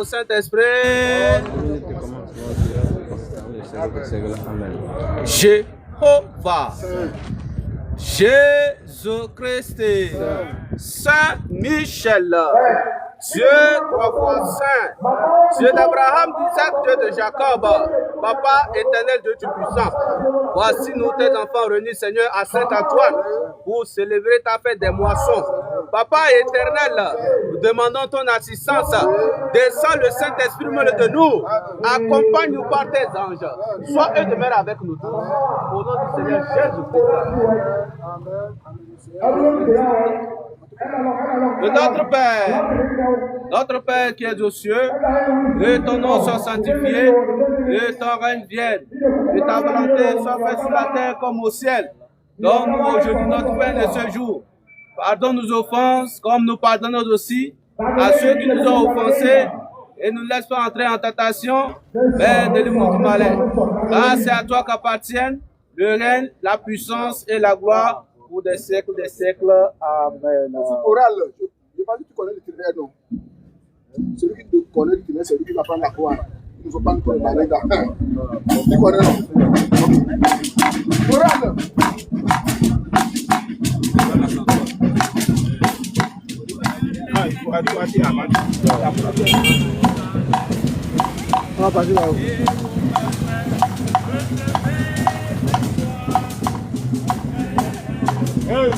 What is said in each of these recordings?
au Saint-Esprit. Jéhovah, Jésus-Christ, Saint Michel, Dieu trois fois saint, Dieu d'Abraham, d'Isaac, Dieu de Jacob, Papa éternel, Dieu Tout-Puissant. Voici nous, tes enfants réunis, Seigneur, à Saint-Antoine, pour célébrer ta fête des moissons. Papa éternel, nous demandons ton assistance. Descends le Saint-Esprit au milieu de nous. Accompagne-nous par tes anges. Sois et demeure avec nous tous. Au nom du Seigneur Jésus-Christ. De notre Père qui est aux cieux, que ton nom soit sanctifié, que ton règne vienne, que ta volonté soit faite sur la terre comme au ciel. Donne-nous aujourd'hui notre pain de ce jour. Pardonne nos offenses, comme nous pardonnons aussi à ceux qui nous ont offensés, et ne nous laisse pas entrer en tentation, mais délivre-nous du malin. Car c'est à toi qu'appartiennent le règne, la puissance et la gloire pour des siècles des siècles. Amen. C'est oral. Je pense que tu connais l'itinéraire, non? Celui qui te connaît l'itinéraire, c'est lui qui va prendre la croix. Il ne faut pas nous connaître la lettre. Tu connais, non? Oral. On va passer là-haut. Hey!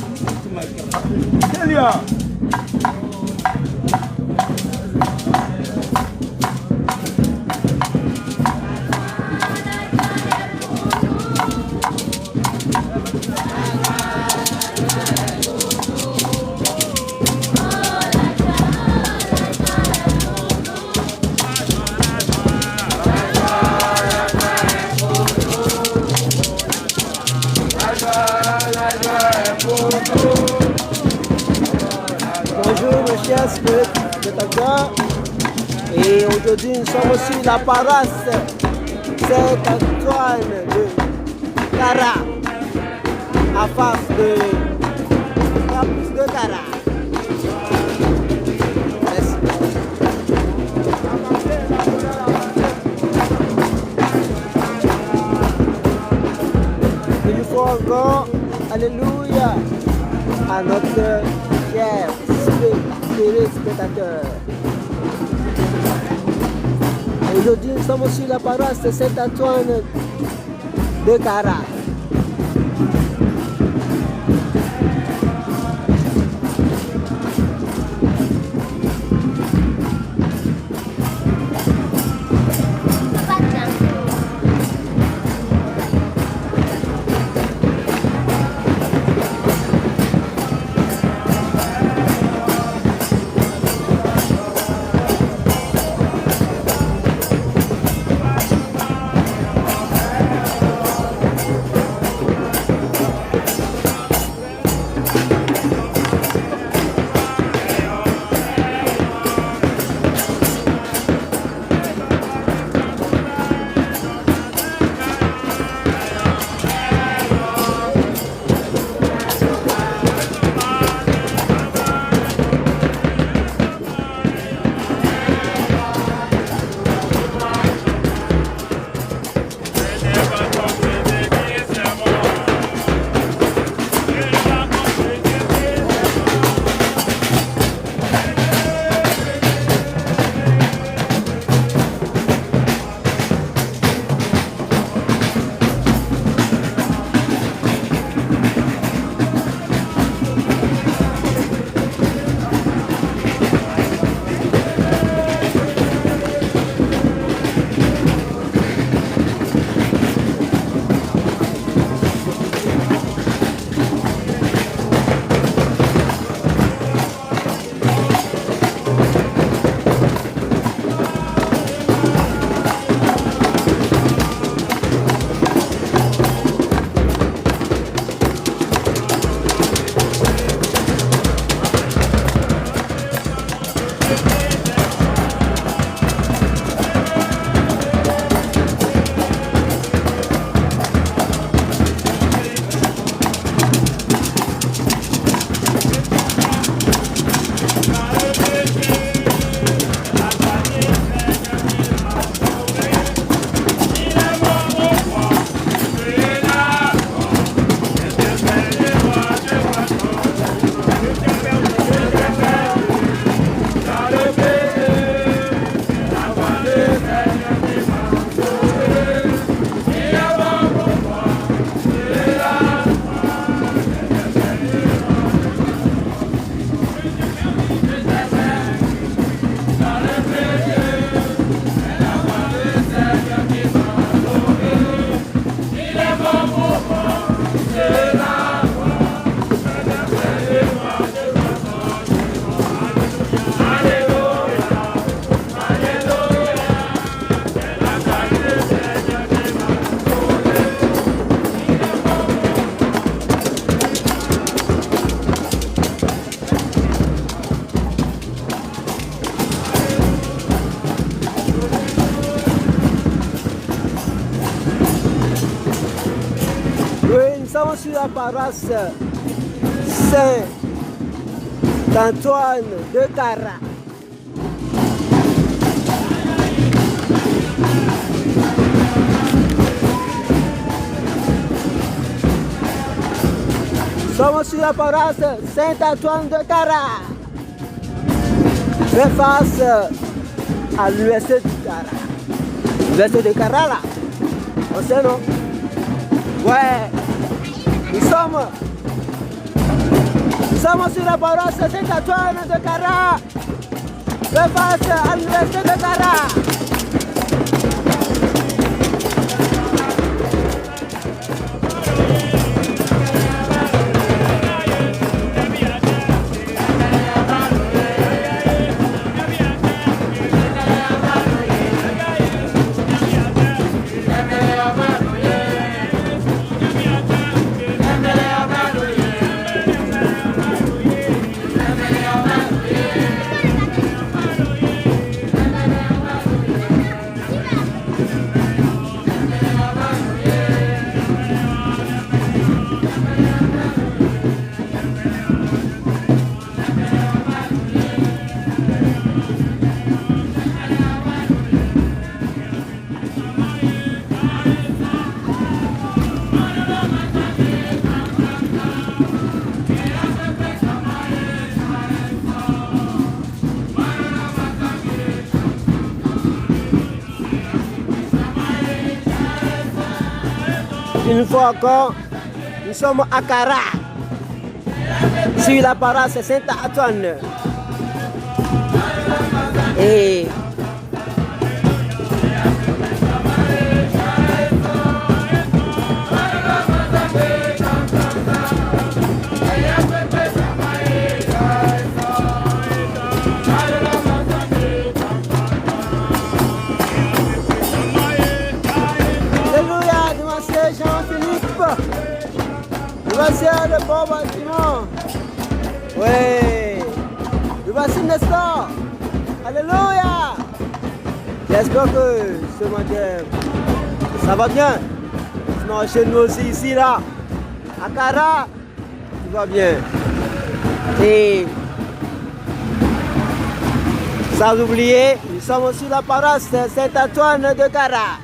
Delia! Bonjour mes chers spectateurs, et aujourd'hui nous sommes sur la paroisse Saint-Antoine de Cara, à face de campus de Cara. Merci. Il faut encore, alléluia, à notre cher téléspectateurs. Aujourd'hui, nous sommes sur la paroisse de Saint-Antoine de Cara. sur la paroisse Saint-Antoine de Cara. Nous sommes sur la paroisse Saint-Antoine de Cara. Fait face à l'université de Cara. L'université de Cara là. On sait non? Ouais. Nous sommes sur la paroisse Saint-Antoine de Cara. Fait face à l'université de Cara. Une fois encore, nous sommes à Cara, sur la paroisse Saint-Antoine. Et Jean-Philippe, le bon bâtiment. Oui. Le voici Nestor. Alléluia. J'espère que ce matin, ça va bien. Sinon, chez nous aussi, ici, là, à Cara, tout va bien. Et sans oublier, nous sommes aussi la paroisse Saint-Antoine de Cara.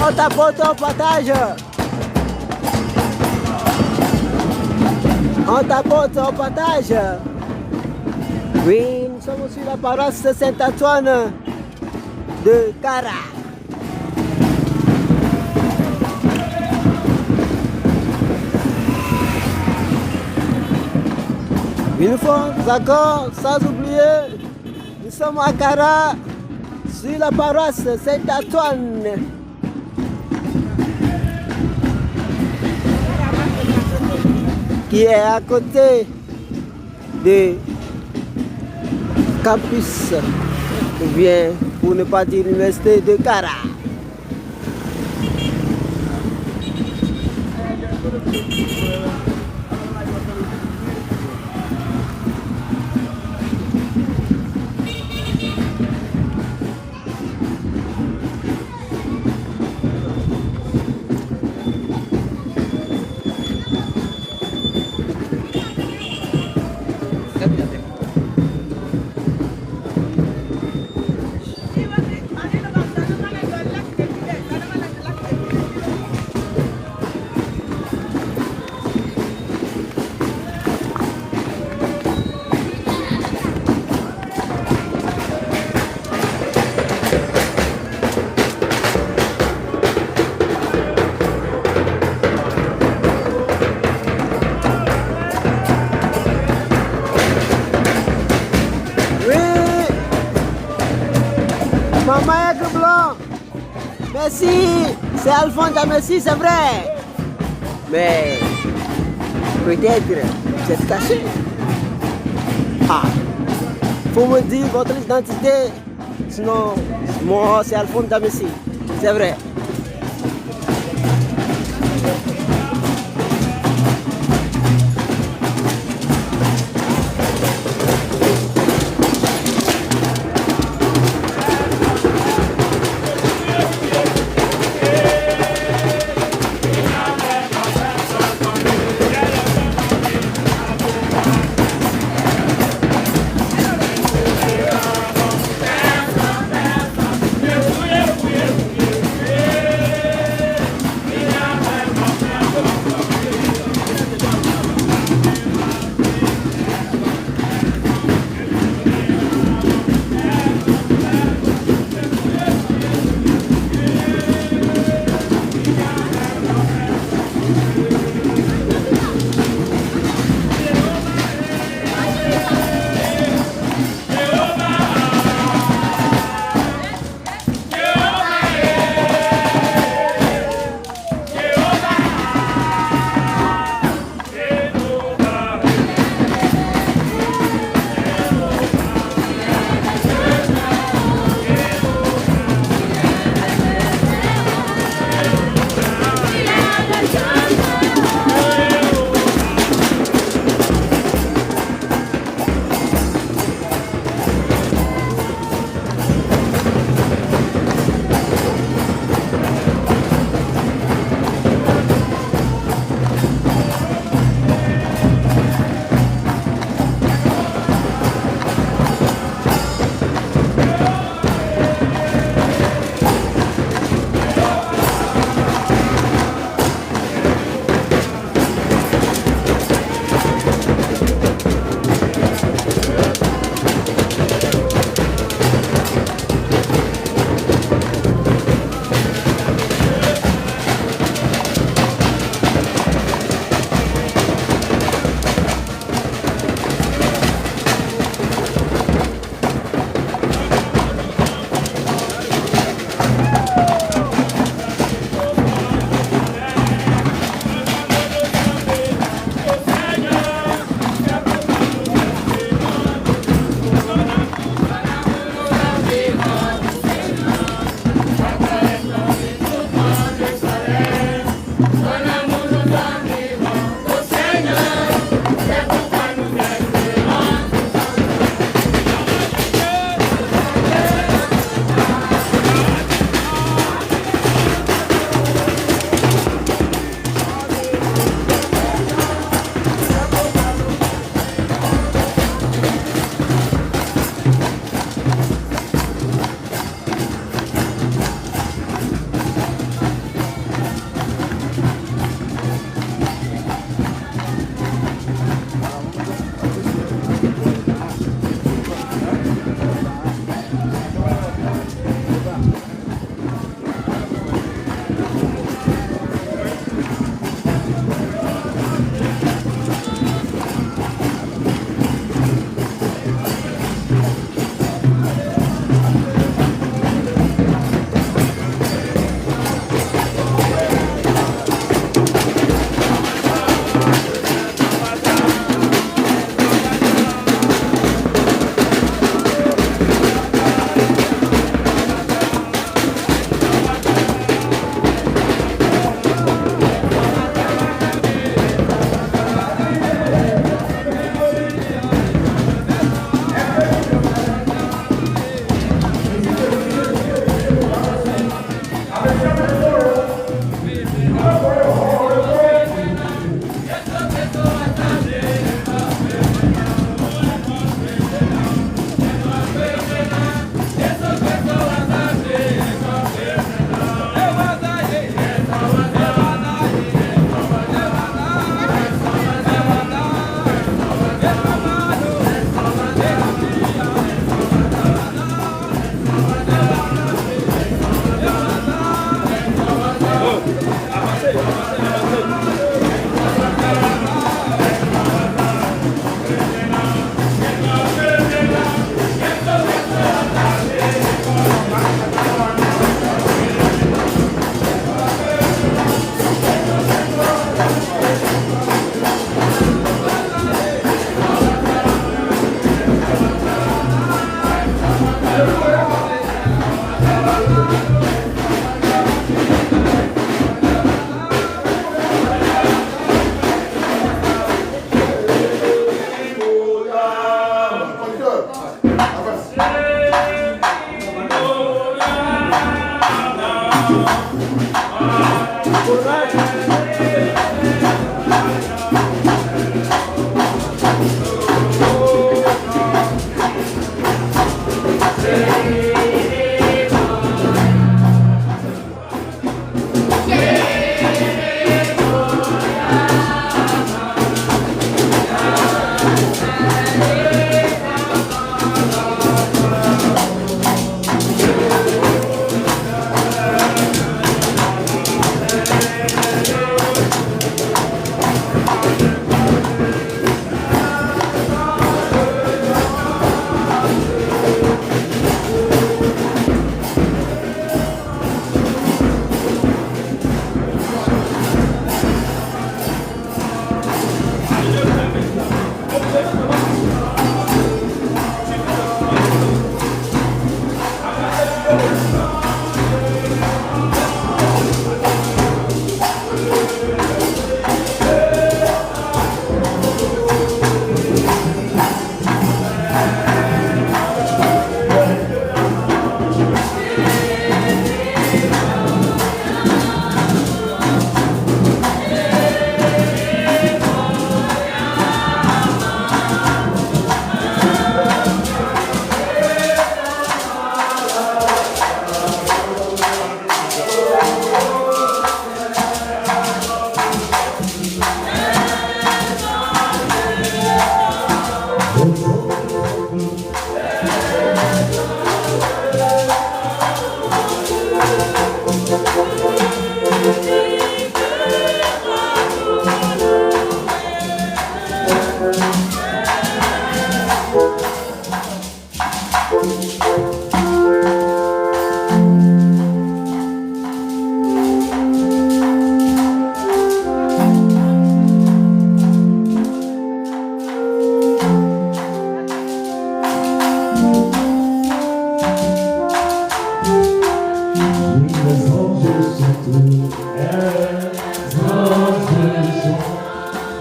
On t'apporte au partage. On t'apporte au partage. Oui, nous sommes sur la paroisse Saint-Antoine de Cara. Une fois encore, sans oublier, nous sommes à Cara, sur la paroisse Saint-Antoine. Qui est à côté du campus, ou bien, pour ne pas dire l'université de Cara. Maman Aigre Blanc. Merci. C'est Alphonse Messi, c'est vrai. Mais peut-être vous êtes caché. Ah, faut me dire votre identité. Sinon, moi c'est Alphonse Messi. C'est vrai.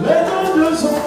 Les anges sont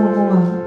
La force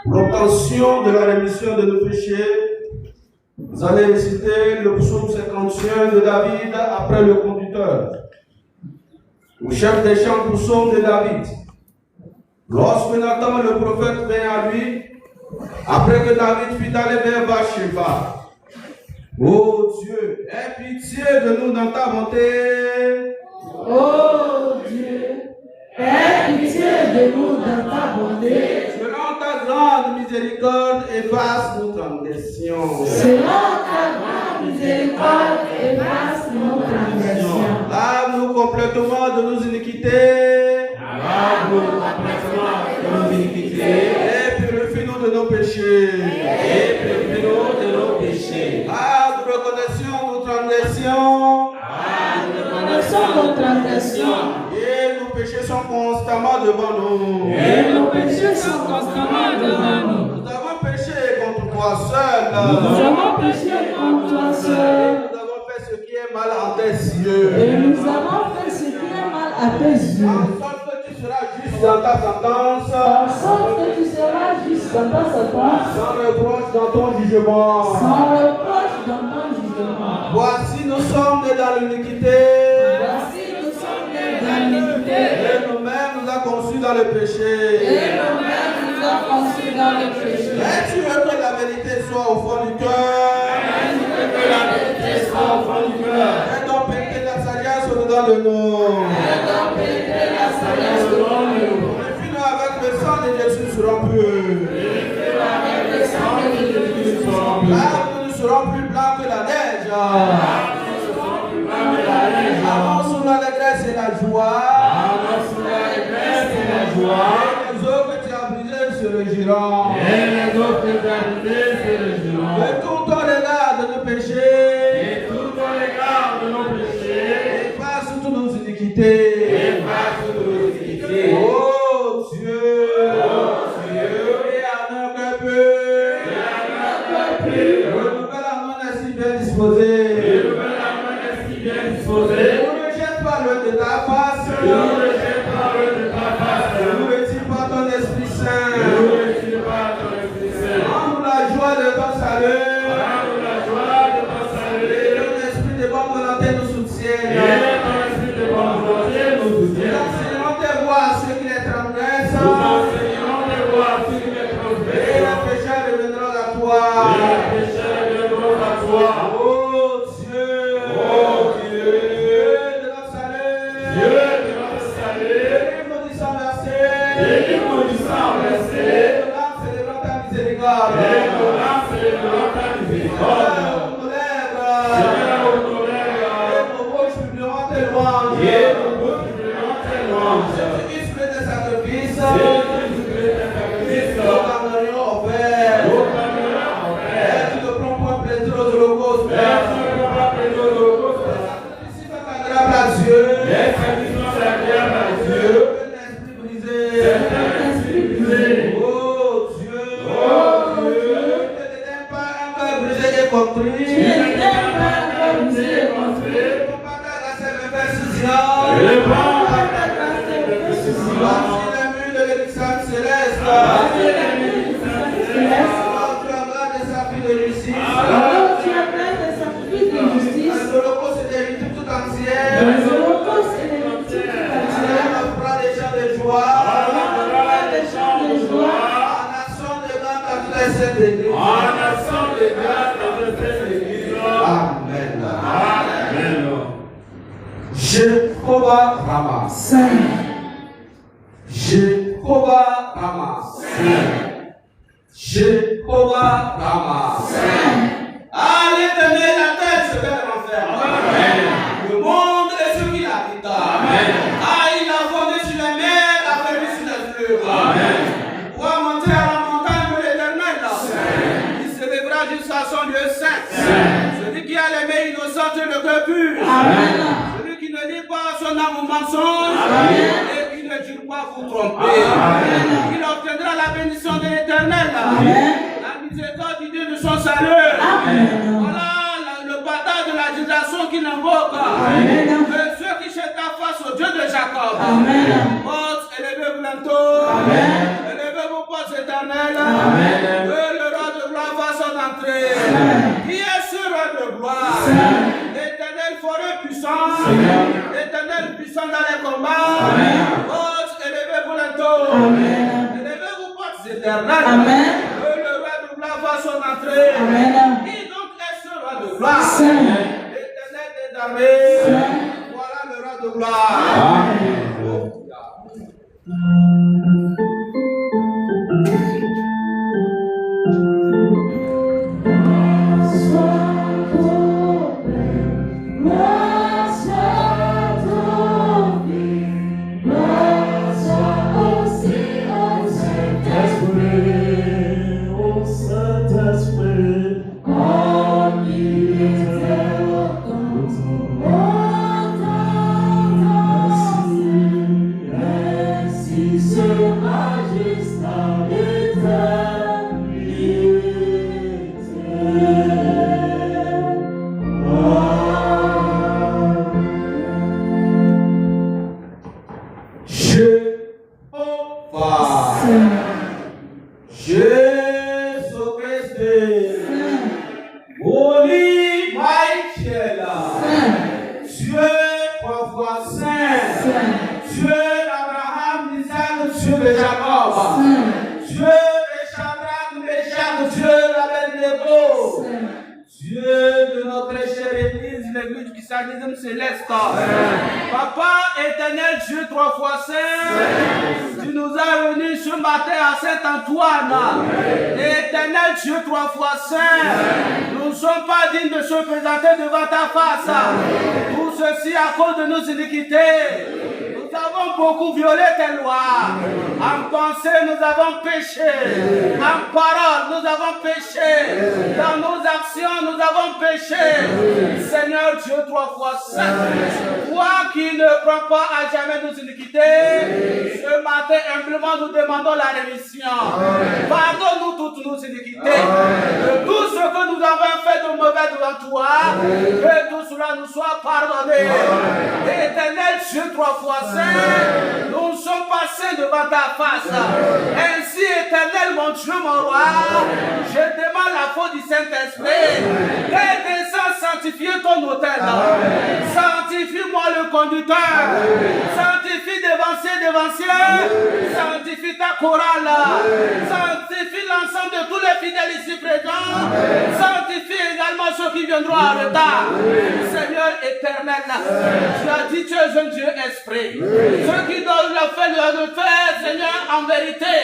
L'obtention de la rémission de nos péchés. Vous allez réciter le psaume 51 de David après le conducteur. Au chef des chants psaume de David. Lorsque Nathan le prophète vint à lui, après que David fut allé vers Bathsheba. Ô Dieu, aie pitié de nous dans ta bonté. Ô Dieu, aie pitié de nous dans ta bonté. Selon ta grande miséricorde, efface nos transgressions. Selon ta grande miséricorde, efface nos transgressions. Lave-nous complètement de nos iniquités. Lave-nous complètement de nos iniquités. Et purifie-nous de nos péchés. Et purifie-nous de nos péchés. Ah, nous reconnaissons nos transgressions. Nous reconnaissons nos transgressions. Et nos péchés sont constamment devant nous. Et nos péchés sont constamment devant nous. Nous avons péché contre toi seul. Nous avons péché contre toi seul. Nous avons fait ce qui est mal en tes yeux. Et nous avons fait ce qui est mal à tes yeux. En sorte que tu seras juste dans ta sentence. En sorte que tu seras juste dans ta sentence. Sans reproche dans ton jugement. Sans reproche dans ton jugement. Voici, nous sommes nés dans l'iniquité. Voici, nous sommes nés dans l'iniquité. Et nous-mêmes nous avons conçus dans le péché. Et nous-mêmes nous avons conçus dans le péché. Et tu veux que la vérité soit au fond du cœur. Et tu veux que la vérité soit au fond du cœur. Et donc péter la sagesse au-dedans de nous. Et donc péter la sagesse au-dedans de nous. Purifie-nous avec le sang de Jésus serons purs. Purifie-nous avec le sang de Jésus serons purs. Là où nous serons plus blancs que la neige. Nous serons plus blancs que la neige. Avance sous l'allégresse et la joie. Avance sous l'allégresse et la joie. Et les eaux que tu as brisées se régiront. Et les eaux que tu as brisées se régiront. Et tout ton regard de nos péchés. Et tout ton regard de nos péchés. Efface toutes nos iniquités. Efface toutes nos iniquités. Oh Dieu. Et à notre cœur pur. Renouvelle la main ainsi bien disposée. Ne nous rejette pas loin de ta face. Ne nous retire pas ton Esprit Saint. Rends-nous la joie de ton salut. Et ton esprit de bonne volonté nous soutienne. Nous enseignerons tes voies à ceux qui les transgressent. Et les pécheurs reviendront à toi. Oh Dieu. De notre salut. Délivre-nous du sang versé. Et nos larmes célébrant ta miséricorde. Oh, nos lèvres. Et nos bouches publieront tes louanges. Jésus-Christ fait des sacrifices. Nous t'emmènerons au Père. Et tu ne prends point plaisir aux holocaustes. Sacrifice agréable à Dieu. L'esprit brisé. Oh Dieu. Jéhovah Rama. Jéhovah Rama. Jéhovah Rama. Ah, l'Éternel, la terre se fait l'enfer. Le monde et ce qu'il habite. Ah, il a fondé sur les mers, a fermé sur les fleuves. Pour monter à la montagne de l'Éternel. Il s'élèvera jusqu'à son lieu saint. Celui qui a les mains innocentes et le cœur pur. Celui qui ne dit pas son âme au mensonge et qui ne jure pas vous tromper. Il obtiendra la bénédiction de l'Éternel. La miséricorde du Dieu de son salut. Voilà le bâtard de la génération qu'il invoque. Ceux qui jettent la face au Dieu de Jacob. Portes, élevez-vous bientôt. Élevez vos portes éternelles. Que le roi de gloire fasse son entrée. Qui est ce roi de gloire? L'Éternel forêt puissant. L'Éternel puissant dans les combats. Portes, élevez-vous bientôt. Élevez-vous portes éternelles. Que le roi de gloire fasse son entrée. Qui donc est ce roi de gloire? L'Éternel des armées. Voilà le roi de gloire. Céleste. Papa éternel Dieu trois fois saint, tu nous as réunis ce matin à Saint-Antoine. Éternel Dieu trois fois saint, nous ne sommes pas dignes de se présenter devant ta face. Tout ceci à cause de nos iniquités. Nous avons beaucoup violé tes lois. En pensée, nous avons péché. En parole, nous avons péché. Dans nos actions, nous avons péché. Seigneur Dieu, trois fois saint, toi qui ne prends pas à jamais nos iniquités, ce matin, humblement, nous demandons la rémission. Pardonne-nous toutes nos iniquités. De tout ce que nous avons fait de mauvais devant toi, que tout cela nous soit pardonné. Éternel Dieu, trois fois saint, nous sommes passés devant ta face. Ainsi, éternel, mon Dieu, mon roi, je demande la faute du Saint-Esprit. Qu'elle descende sanctifier ton autel. Sanctifie-moi le conducteur. Sanctifie dévancier. Sanctifie ta chorale. Sanctifie l'ensemble de tous les fidèles ici présents. Sanctifie également ceux qui viendront en retard. Seigneur éternel, tu as dit tu es un Dieu esprit. Ceux qui donnent la fin de le faire, Seigneur, en vérité.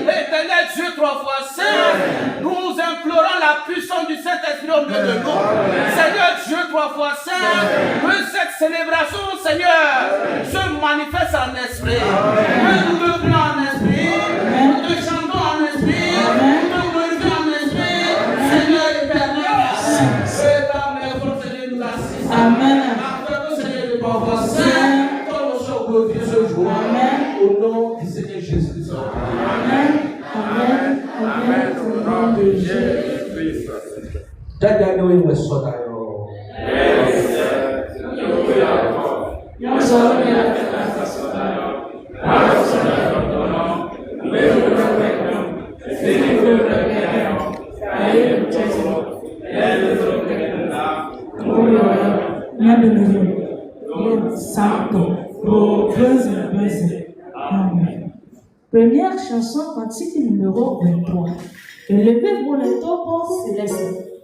Éternel Dieu trois fois saint, nous implorons la puissance du Saint-Esprit au milieu de nous. Seigneur Dieu trois fois saint, que cette célébration, Seigneur, se manifeste en esprit. Que nous devenons en esprit, nous te chantons en esprit, nous te glorifions en esprit. Seigneur éternel, c'est ta mère, Seigneur, nous assiste. Amen. Après, Seigneur, de trois fois saint, ce jour, au nom du Seigneur Jésus-Christ. Amen. Amen. Amen. Au nom de Jésus-Christ. dernière chanson, cantique numéro 23. Élevez-vous les taureaux célestes.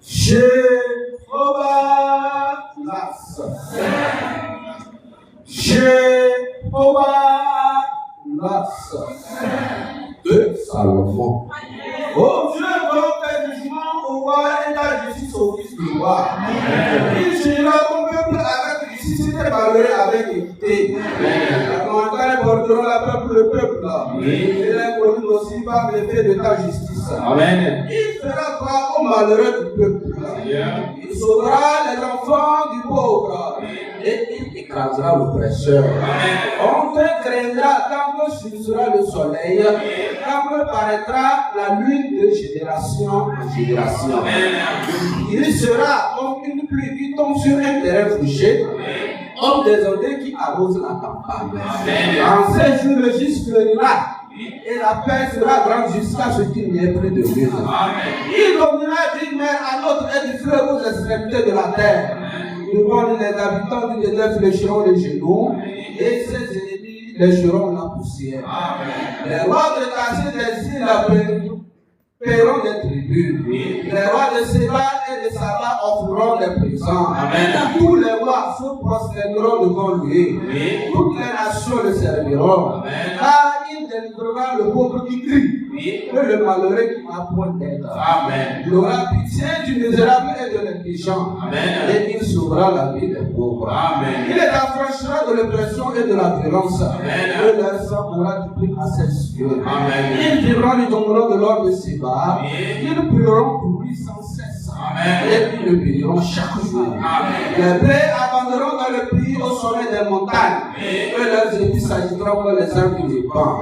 Jéhovah Las. Jéhovah Las. De Salomon. Oh Dieu, donne tes jugements au roi et ta justice au fils du roi. Il jugera ton peuple avec justice et tes malheureux avec équité. La montagne borderont le peuple. Et les collines aussi par l'effet de ta justice. Amen. Il fera droit aux malheureux du peuple. Il sauvera les enfants du pauvre. Et il écrasera l'oppresseur. On te craindra quand surgira le soleil, quand paraîtra la lune de génération en génération. Il sera comme une pluie qui tombe sur un terrain fouché, comme des ondées qui arrosent la campagne. En ces jours, le juste fleurira, et la paix sera grande jusqu'à ce qu'il n'y ait plus de lune. Il dominera d'une mer à l'autre et du fleuve aux extrémités de la terre. Devant les habitants du désert fléchiront les genoux, et ses ennemis lécheront la poussière. Les rois de Tassé des îles paieront des tributs. Les rois de Séba et de Saba offriront des présents. Tous les rois se prosterneront devant lui. Toutes les nations le serviront. Car il délivrera le pauvre qui crie et le malheureux qui n'a point d'aide. Il aura pitié du misérable et de l'indigent. Et il sauvera la vie des pauvres. Il les affranchira de l'oppression et de la violence. Et leur sang aura du prix à ses yeux. Ils vivront du tombeau de l'or de Séba. Ils prieront pour lui sans cesse. Et ils le béniront chaque jour. Les blés abandonneront dans le pays au sommet des montagnes. Et leurs épis s'agiteront comme les arbres du Liban.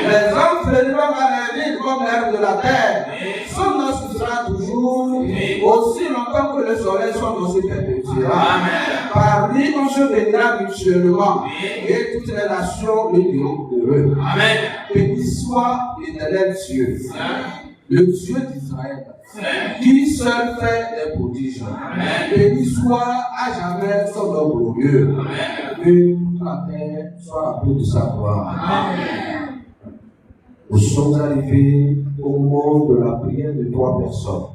Les hommes fleuriront dans la ville comme l'herbe de la terre. Son nom sera toujours aussi longtemps que le soleil, son nom se perpétuera. Par lui, on se bénira mutuellement. Et toutes les nations le diront heureux. Béni soit l'Éternel Dieu, le Dieu d'Israël, qui seul fait des prodiges. Béni soit à jamais son nom glorieux. Que toute la terre soit remplie de sa gloire. Nous sommes arrivés au moment de la prière de 3 personnes.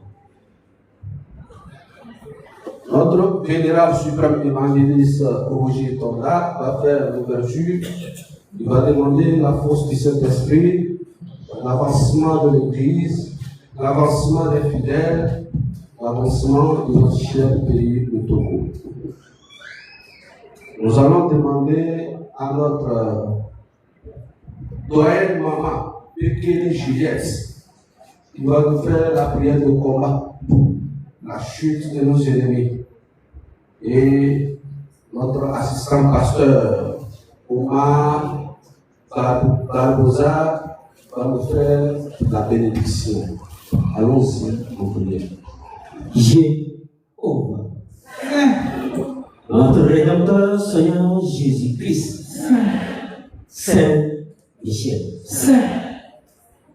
Notre vénérable suprême évangéliste Roger Tonda va faire l'ouverture. Il va demander la force du Saint-Esprit, l'avancement de l'Église, l'avancement des fidèles, l'avancement de notre cher pays, le Togo. Nous allons demander à notre doyenne maman, Pékénie Juliette, qui va nous faire la prière de combat, la chute de nos ennemis. Et notre assistant pasteur, Omar Barbosa, va nous faire la bénédiction. Allons-y, nous prions. Jéhovah, notre Rédempteur, Seigneur Jésus-Christ, Saint Michel,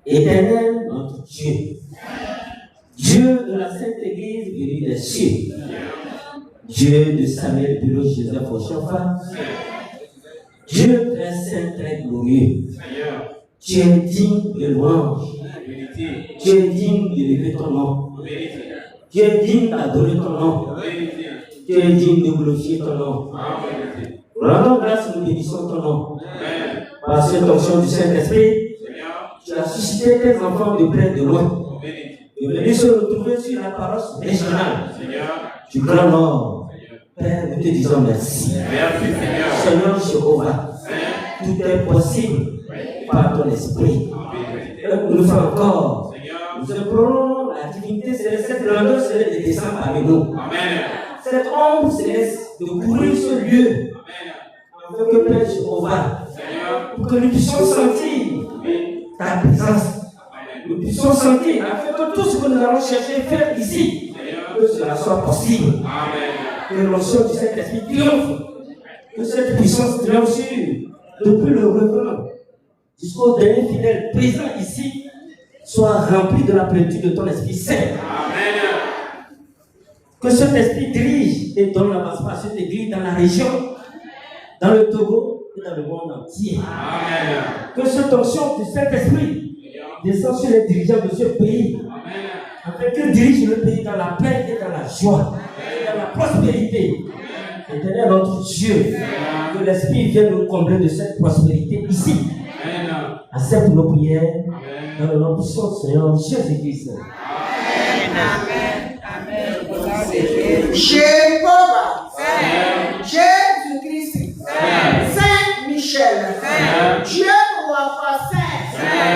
Éternel, notre Dieu, Dieu de la Sainte Église venue des cieux, Dieu de Samuel, Bureau, Joseph, Ochofa, Dieu très saint, très glorieux, tu es digne de louange, tu es digne de lever ton nom, tu es digne d'adorer ton nom, tu es digne de glorifier ton nom. Rendons grâce, nous bénissons ton nom. Par cette onction du Saint-Esprit, tu as suscité tes enfants de près et de loin, de venir se retrouver sur la paroisse régionale du Grand Nord. Père, nous te disons merci. Seigneur Jéhovah, tout est possible par ton esprit. Nous le faisons encore. Nous implorons la divinité céleste, cette grandeur céleste de descendre parmi nous. Cette ombre céleste de couvrir ce lieu. Afin que Père Jéhovah, pour que nous puissions sentir ta présence. Nous puissions sentir, afin que tout ce que nous allons chercher et faire ici, que cela soit possible. Que l'onction du Saint-Esprit triomphe. Que cette puissance triomphe depuis le revenant jusqu'au dernier fidèle présent ici, soit rempli de la plénitude de ton Esprit Saint. Que cet Esprit dirige et donne l'avancement à cette Église dans la région, dans le Togo et dans le monde entier. Que cette onction du Saint-Esprit descend sur les dirigeants de ce pays. afin qu'il dirige le pays dans la paix et dans la joie, et dans la prospérité. Éternel notre Dieu, que l'Esprit vienne nous combler de cette prospérité ici. Accepte nos prières dans le nom puissant du Seigneur Jésus-Christ. Jéhovah, Jésus-Christ, Saint Michel, Dieu roi saint,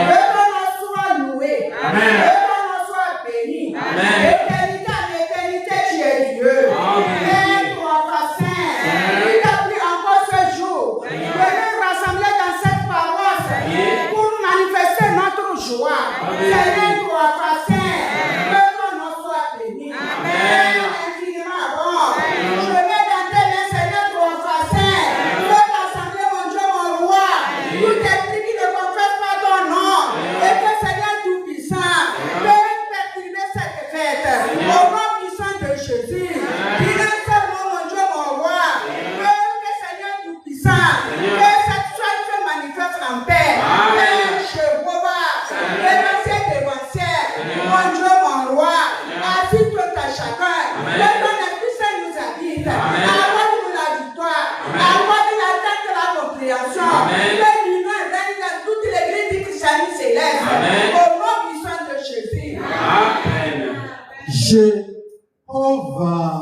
que ton nom soit loué, que ton nom soit béni, éternité en éternité, tu es Dieu. Saint roi saint, il t'a pris encore ce jour, de nous rassembler dans cette paroisse pour manifester notre joie. Seigneur roi saint, que ton nom soit béni. Jéhovah,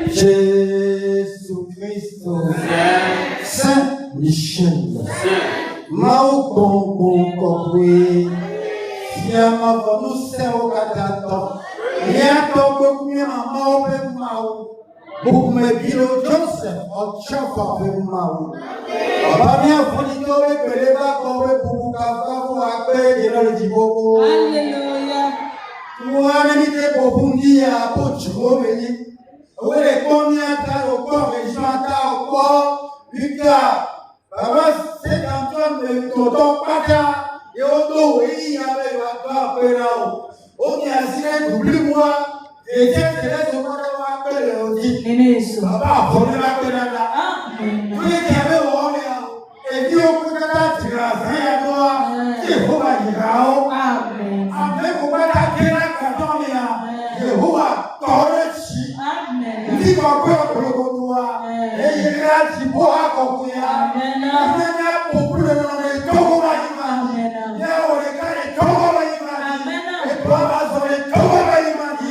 Jésus-Christ, Saint Michel, Maokongo Kokwe, Siama Vonu Seo Katato, Yato Kokumia Mao Pemao, Bukume Bilo Joseph, Ochafa Pemao, Abamia Fonito Peleva Kowe Bukukafu Akbe General Jibobo. Alléluia. Mwanamite Bobundia Pocho Meni, Wele Konya Taro Région Taro Lucas, Baba Saint Antoine de Toto Pata, et Odo Oui avec Waka Perao, Onia Sire d'oublie-moi, et Dieu te laisse au Pata Waka Leodi, Baba Pona Perana, tous les qui avaient Onia, et Dieu Pukata Tiras, rien à toi, c'est pour Yirao, avec Pukata Kera. Yehovah Torechi, Ndi Bakwe Kolokotua, Eyira Tiboa Kokuya, Nanya Popule Nane Togo Mahimani, Yao Rekane Togo Mahimani, Ekwaba Zone Togo Mahimani,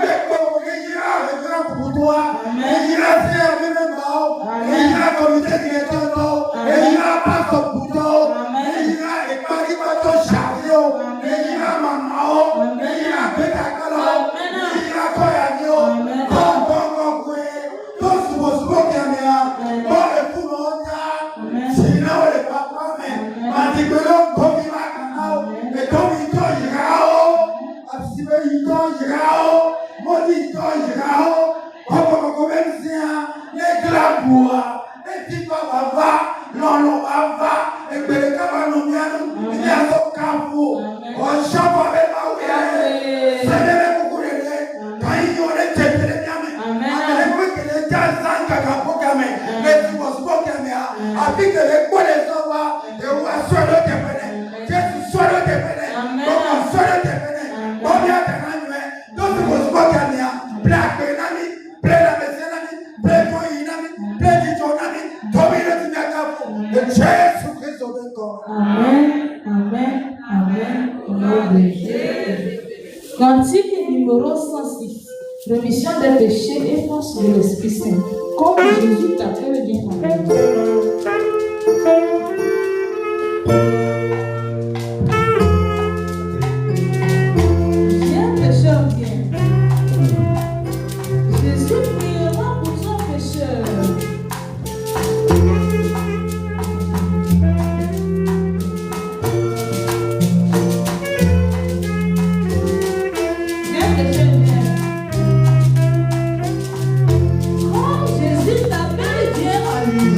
Eko Eyira Rekana Kukutua, Eyira Seya Vimembao, Eyira Komite Direktono, Eyira Paso Puto, Eyira Ekpari Pato Shavio, Eyira Mamao, Eyira Petakalo, Cantique numéro 106. Rémission des péchés et force de l'Esprit Saint. Comme Jésus t'appelle bien en Viens, pécheur, viens. Jésus priera pour ton pécheur. Jésus t'appelle, viens à lui.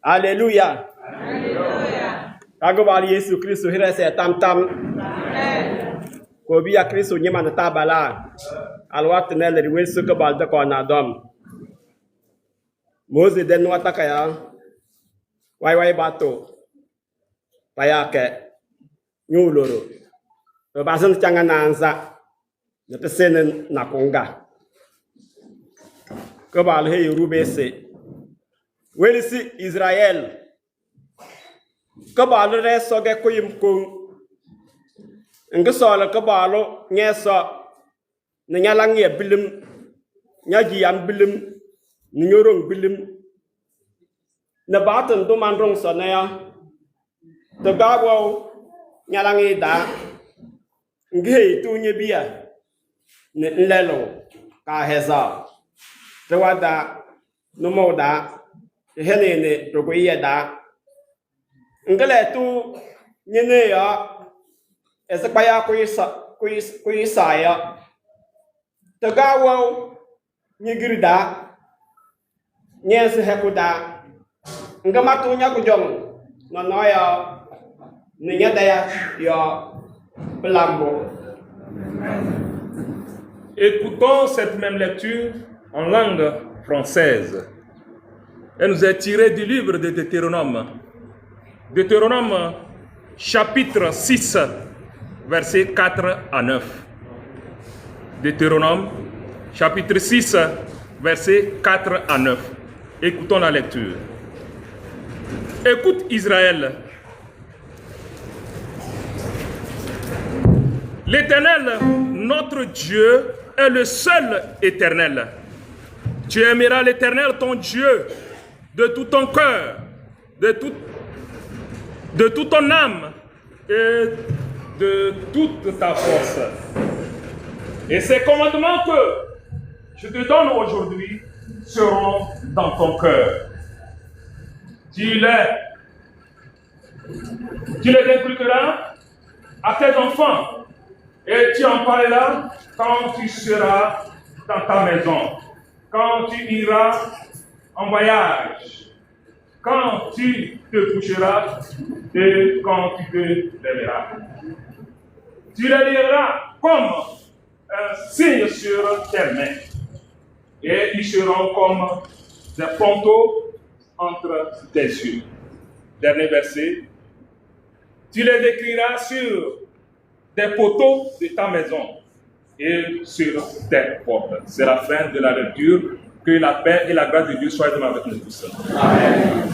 Alléluia. Kagobali Yesu Kristo hira se tam tam. Ko biya Kristo nyema na tabala. Alwat nel riwel su ko balda ko na dom. Mose den wata kaya. Wai bato. Paya ke nyuloro. Basan changa nanza. Na tesenen na konga. Ko bal he rubese. Welisi Israel kabalo re soge kuyim kung ngesol kabalo ngeso nyalang ye bilim nyaji am bilim nyorong bilim na batan do manrong sonaya to gawo nyalang ida nge tu nyebia ne lelo ka heza tewada no moda Helene Rogoya da Ngale tu Nene ya Esapaya Kuisaya Tagawa Nigirida Nyes Hekuda Ngamatu Nyakujong Nanoya Ninyadaya ya Belambo. Écoutons cette même lecture en langue française. Elle nous est tirée du livre de Deutéronome. Deutéronome chapitre 6, versets 4 à 9. Deutéronome chapitre 6, versets 4 à 9. Écoutons la lecture. Écoute Israël, L'Éternel, notre Dieu, est le seul éternel. Tu aimeras l'Éternel, ton Dieu, de tout ton cœur, de toute ton âme et de toute ta force. Et ces commandements que je te donne aujourd'hui seront dans ton cœur. Tu les inculqueras à tes enfants et tu en parleras quand tu seras dans ta maison, quand tu iras en voyage, quand tu te coucheras et quand tu te lèveras. Tu les liras comme un signe sur tes mains et ils seront comme des poteaux entre tes yeux. Dernier verset. Tu les écriras sur des poteaux de ta maison et sur tes portes. C'est la fin de la lecture. Que la paix et la grâce de Dieu soient avec nous tous. Amen.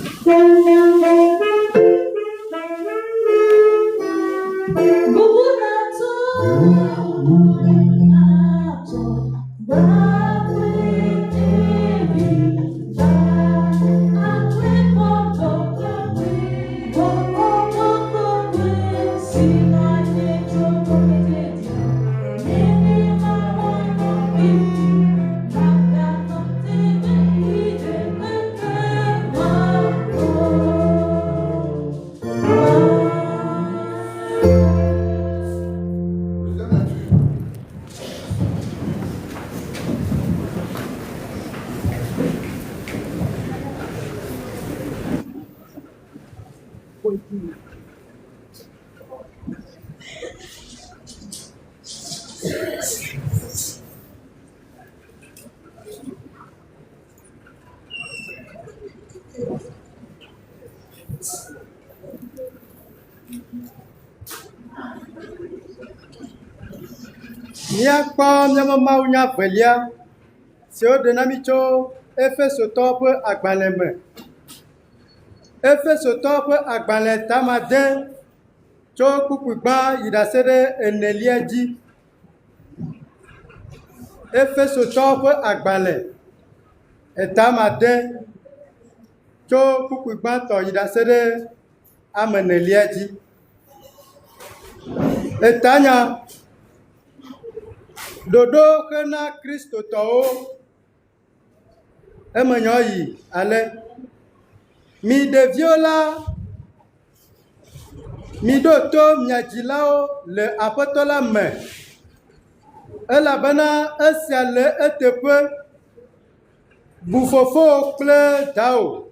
Miakpa miamama unya velia si o de namicho Efesotɔ ƒe agbalẽ me. Efesotɔ ƒe agbalẽ tamade tso kpukpugbã yi ɖase ɖe enelia dzi. Efesotɔ ƒe agbalẽ etamade tso kpukpugbãtɔ yi ɖase ɖe ame nelia dzi. Etanya ɖoɖo hena kristotɔwo emenyɔ yi ale mi ɖeviwo la mi ɖo to mia dzilawo le aƒetɔ la me elabena esia le eteƒe bu fofo kple dawò.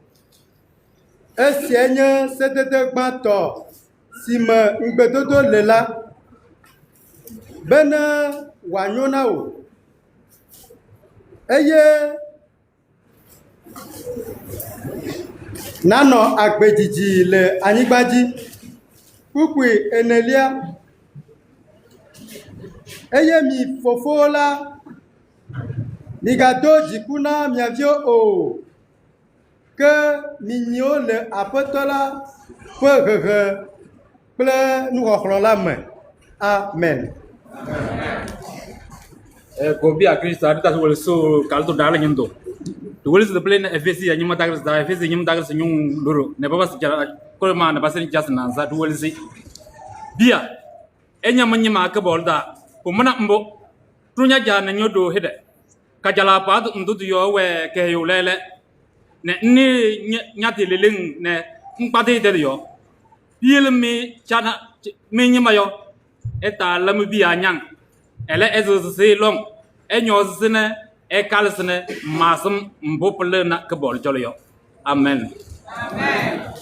Esia nye sedede gbãtɔ si me ŋugbedodo le la bene wòanyo na wò eye nanɔ agbedzidzi le anyigba dzi. Kpukpui enelia eye mi fofowo la migado dziku na mia viwo o ke minyiwo le aƒetɔ la ƒe hehe kple nuxɔxlɔ̃ la me. Amen. Gobi a Kristo adita so so kalto dala nyendo. To wole the plane FSC anyuma tagas da FSC nyum tagas nyum loro. Ne baba sija ko ma na basen jas na za to wole si. Bia enya manyima ka bolda. Ko mana mbo tunya ja na nyodo hede. Ka jala pa do ndu yo we ke yo lele. Ne ni nyati leleng ne mpade de yo. Biel me chana me nyima yo. Eta lamu bia nyang. Ele ezo se long enyo zine e kalsene masum mbopele na kebol jolyo. Amen. Amen.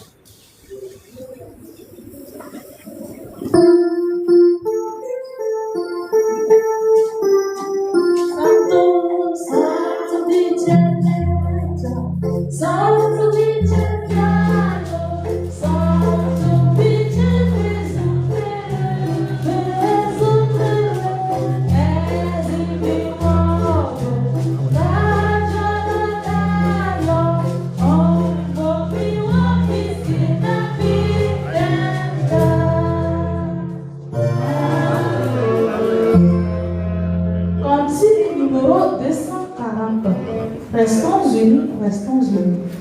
Restons unis, restons unis.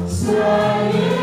Soyez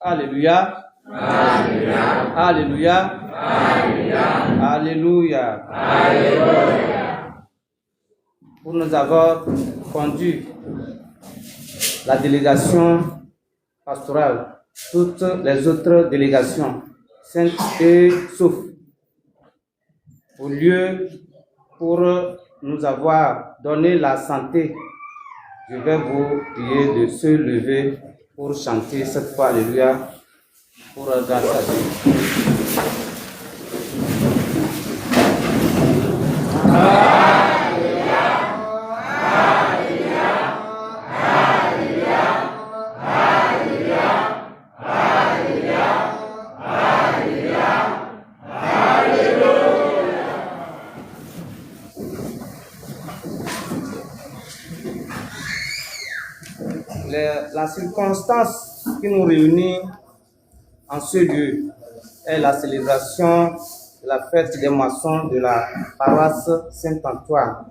Alléluia. Alléluia. Alléluia. Alléluia. Alléluia. Pour nous avoir conduit la délégation pastorale, toutes les autres délégations, saintes et sauf, au lieu pour nous avoir donné la santé, je vais vous prier de se lever pour chanter cette fois, alléluia, pour grâce à Dieu. La circonstance qui nous réunit en ce lieu est la célébration de la fête des moissons de la paroisse Saint-Antoine.